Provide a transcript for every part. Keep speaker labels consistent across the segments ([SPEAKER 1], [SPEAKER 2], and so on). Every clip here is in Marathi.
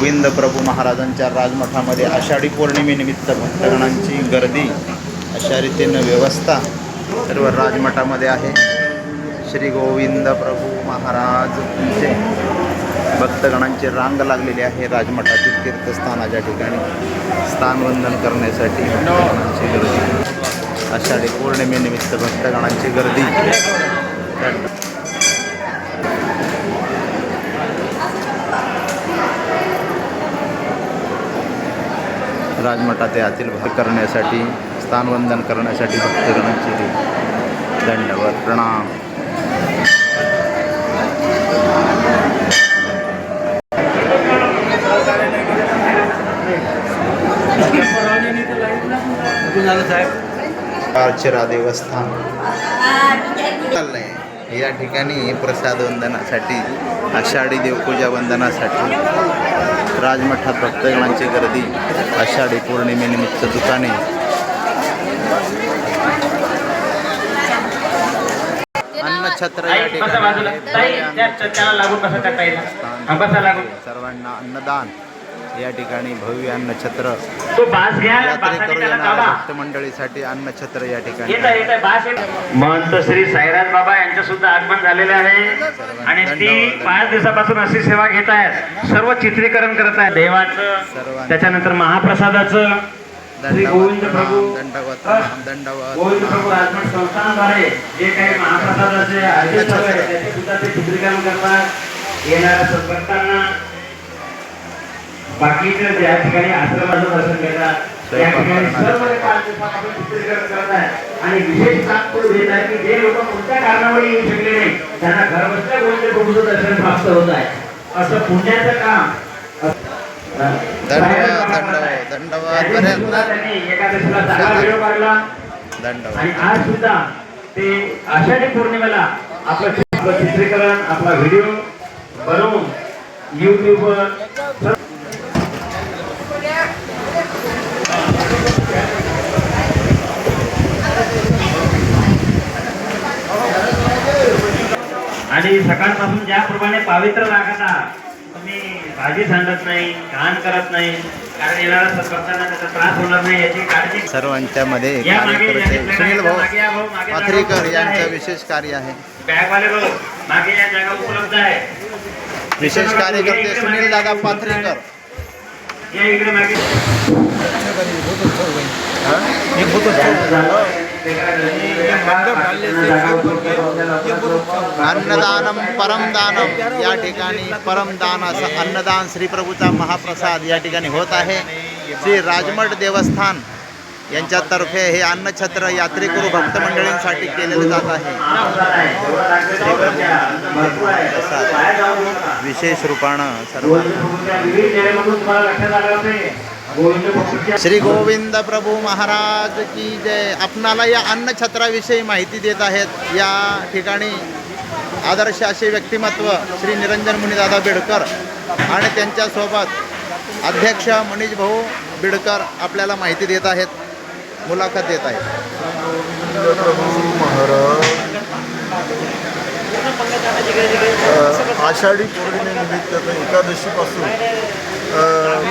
[SPEAKER 1] गोविंद प्रभू महाराजांच्या राजमठामध्ये आषाढी पौर्णिमेनिमित्त भक्तगणांची गर्दी अशा रीतीनं व्यवस्था सर्व राजमठामध्ये आहे। श्री गोविंद प्रभू महाराज यांचे भक्तगणांची रांग लागलेली आहे। राजमठातील तीर्थस्थानाच्या ठिकाणी स्थानवंदन करण्यासाठी भक्तगणांची गर्दी, आषाढी पौर्णिमेनिमित्त भक्तगणांची गर्दी। राजमठात आतील भर करण्यासाठी स्थानवंदन करण्यासाठी भक्तगणांची दंडवत प्रणाम। अर्चरा देवस्थान या ठिकाणी प्रसाद वंदनासाठी, आषाढी देवपूजा वंदनासाठी राजमठात भक्तगणांची गर्दी। आषाढी पौर्णिमेनिमित्त दुकाने, अन्नछत्र या ठिकाणी सर्वांना अन्नदान या ठिकाणी भव्य अन्नछत्र, यात्रेकरू येणाऱ्या भक्त मंडळीसाठी अन्नछत्र या ठिकाणी।
[SPEAKER 2] महंत श्री साईराज बाबा यांचं सुद्धा आगमन झालेले आहे आणि ती 5 दिवसापासून अशी सेवा घेत आहेत, सर्व चित्रीकरण करत आहेत देवाचं, त्याच्यानंतर महाप्रसादाचं। श्री गोविंद प्रभू गोविंद प्रभू राजमठ संस्थानद्वारे जे काही महाप्रसादाचे आदेश आहेत त्याचे सुद्धा ते चित्रीकरण करतात। येणाऱ्या सद्भक्तांना बाकीचे ज्या ठिकाणी आश्रमाचं दर्शन घेतात त्या ठिकाणी सर्व चित्रीकरण करत आहेत आणि विशेष ताप तो देत आहे की जे लोक कोणत्या कारणामुळे येऊ शकले नाही त्यांना घरबसल्या गोविंद प्रभूचं दर्शन प्राप्त होत आहे। असं पुण्याचं काम त्यांनी एकादशीला चांगला व्हिडिओ काढला आणि आज सुद्धा ते आषाढी पौर्णिमेला आपलं चित्रीकरण, आपला व्हिडिओ बनवून युट्यूबवर आणि सकाळपासून ज्याप्रमाणे पवित्र राखता तुम्ही भाजी सांगत नाही, घाण करत नाही, कारण येणारा सत्भक्तांना त्याचा त्रास होणार नाही याची काळजी
[SPEAKER 1] सर्वांच्या मध्ये कार्यकर्ते सुनील भाऊ पाथरीकर यांचं विशेष कार्य आहे।
[SPEAKER 2] बॅगवाले भाऊ मागे या जागा उपलब्ध आहे।
[SPEAKER 1] विशेष कार्यकर्ते सुनील दादा पाथरीकर
[SPEAKER 2] या इकडे मागे
[SPEAKER 1] अन्नदानम परमदानम या ठिकाणी परमदान असं अन्नदान श्री प्रभूचा महाप्रसाद या ठिकाणी होत आहे। श्री राजमठ देवस्थान यांच्यातर्फे हे अन्नछत्र यात्रेकरू भक्त मंडळींसाठी केलेले जात आहे। विशेष रूपानं सर्व श्री गोविंद प्रभू महाराज की जय। आपणाला या अन्नछत्राविषयी माहिती देत आहेत या ठिकाणी आदर्श असे व्यक्तिमत्व श्री निरंजन मुनिदादा बिडकर आणि त्यांच्यासोबत अध्यक्ष मनीष भाऊ बिडकर आपल्याला माहिती देत आहेत, मुलाखत देत आहेत।
[SPEAKER 3] प्रभू महाराज आषाढी पौर्णिमेनिमित्त एकादशीपासून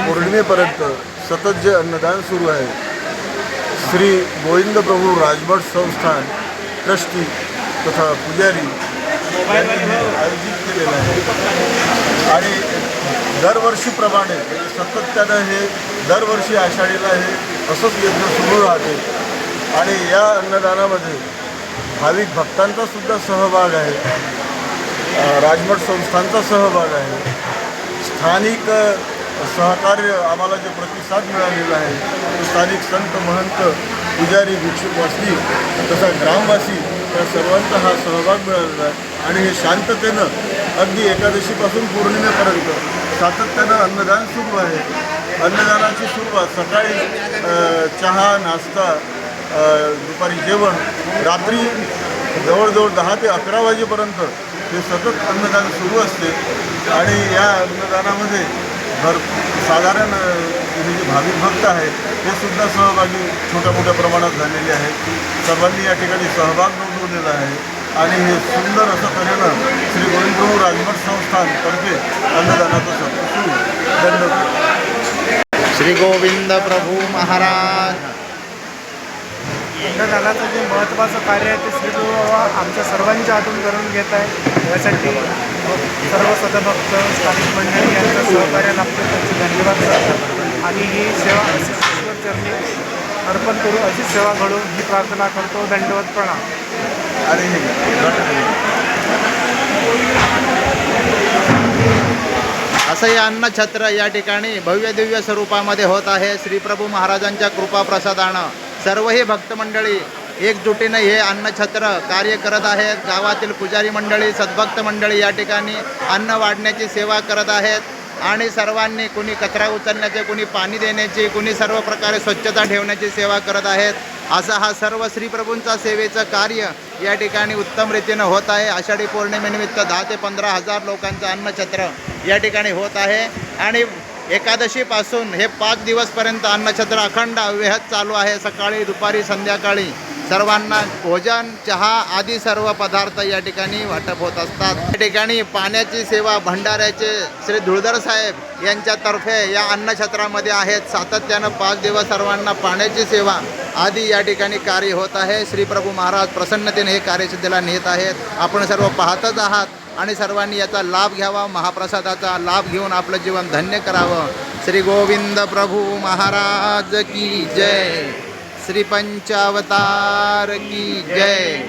[SPEAKER 3] पौर्णिमेपर्यंत सतत जे अन्नदान सुरू आहे, श्री गोविंद प्रभू राजमठ संस्थान ट्रस्टी तथा पुजारी यांनी आयोजित केलेलं आहे आणि दरवर्षीप्रमाणे सातत्यानं हे दरवर्षी आषाढीला हे असंच यज्ञ सुरू राहते आणि या अन्नदानामध्ये भाविक भक्तांचा सुद्धा सहभाग आहे, राजमठ संस्थांचा सहभाग आहे, स्थानिक सहकार्य आम्हाला जे प्रतिसाद मिळालेला आहे तो स्थानिक संत महंत पुजारी भिक्षुक वासी तसा ग्रामवासी या सर्वांचा हा सहभाग मिळालेला आहे आणि हे शांततेनं अगदी एकादशीपासून पौर्णिमेपर्यंत सातत्यानं अन्नदान सुरू आहे। अन्नदानाची सुरुवात सकाळी चहा नाश्ता, दुपारी जेवण, रात्री जवळजवळ 10 ते 11 वाजेपर्यंत हे सतत अन्नदान सुरू असते आणि या अन्नदानामध्ये साधारण हे जे भाविक भक्त आहेत ते सुद्धा सहभागी छोट्या मोठ्या प्रमाणात झालेले आहेत। सर्वांनी या ठिकाणी सहभाग नोंदवलेला आहे आणि हे सुंदर असं तऱ्हेनं श्री गोविंद प्रभू राजमठ संस्थानतर्फे अन्नदानाचं सत्र सुरू आहे। दंडवत.
[SPEAKER 1] श्री गोविंद प्रभू महाराज.
[SPEAKER 4] अन्नदानाचं जे महत्त्वाचं कार्य आहे ते श्री गुरु बाबा आमच्या सर्वांच्या हातून करून घेत आहे. यासाठी सर्व सदभक्त स्थानिक मंडळी यांचं सहकार्य लाभतं, त्यांचे धन्यवाद करतात. आणि ही सेवा अशीच ईश्वर चरणी अर्पण करू, अशीच सेवा घडू ही प्रार्थना करतो. दंडवत प्रणाम.
[SPEAKER 3] आणि
[SPEAKER 1] असं हे अन्नछत्र या ठिकाणी भव्य दिव्य स्वरूपामध्ये होत आहे. श्री प्रभू महाराजांच्या कृपा प्रसादानं सर्वही भक्त मंडळी एकजुटीनं हे अन्नछत्र कार्य करत आहेत. गावातील पुजारी मंडळी, सद्भक्त मंडळी या ठिकाणी अन्न वाढण्याची सेवा करत आहेत. आणि सर्वांनी कुणी कचरा उचलण्याचे, कुणी पाणी देण्याची, कुणी सर्व प्रकारे स्वच्छता ठेवण्याची सेवा करत आहेत. असा हा सर्व श्रीप्रभूंचा सेवेचं कार्य या ठिकाणी उत्तम रीतीनं होत आहे. आषाढी पौर्णिमेनिमित्त 10 ते 15 हजार लोकांचं अन्नछत्र या ठिकाणी होत आहे. आणि एकादशीपासून हे 5 दिवसपर्यंत अन्नछत्र अखंड अव्याहत चालू आहे. सकाळी, दुपारी, संध्याकाळी सर्वांना भोजन, चहा आदी सर्व पदार्थ या ठिकाणी वाटप होत असतात. या ठिकाणी पाण्याची सेवा भंडाऱ्याचे श्री धुळधर साहेब यांच्यातर्फे या अन्नछत्रामध्ये आहेत. सातत्यानं 5 दिवस सर्वांना पाण्याची सेवा आदी या ठिकाणी कार्य होत आहे. श्री प्रभू महाराज प्रसन्नतेने हे कार्यसिद्धीला नेत आहेत. आपण सर्व पाहतच आहात आणि सर्वांनी याचा लाभ घ्यावा, महाप्रसादाचा लाभ घेऊन आपलं जीवन धन्य करावं. श्री गोविंद प्रभू महाराज की जय. श्री पंचावतार की जय.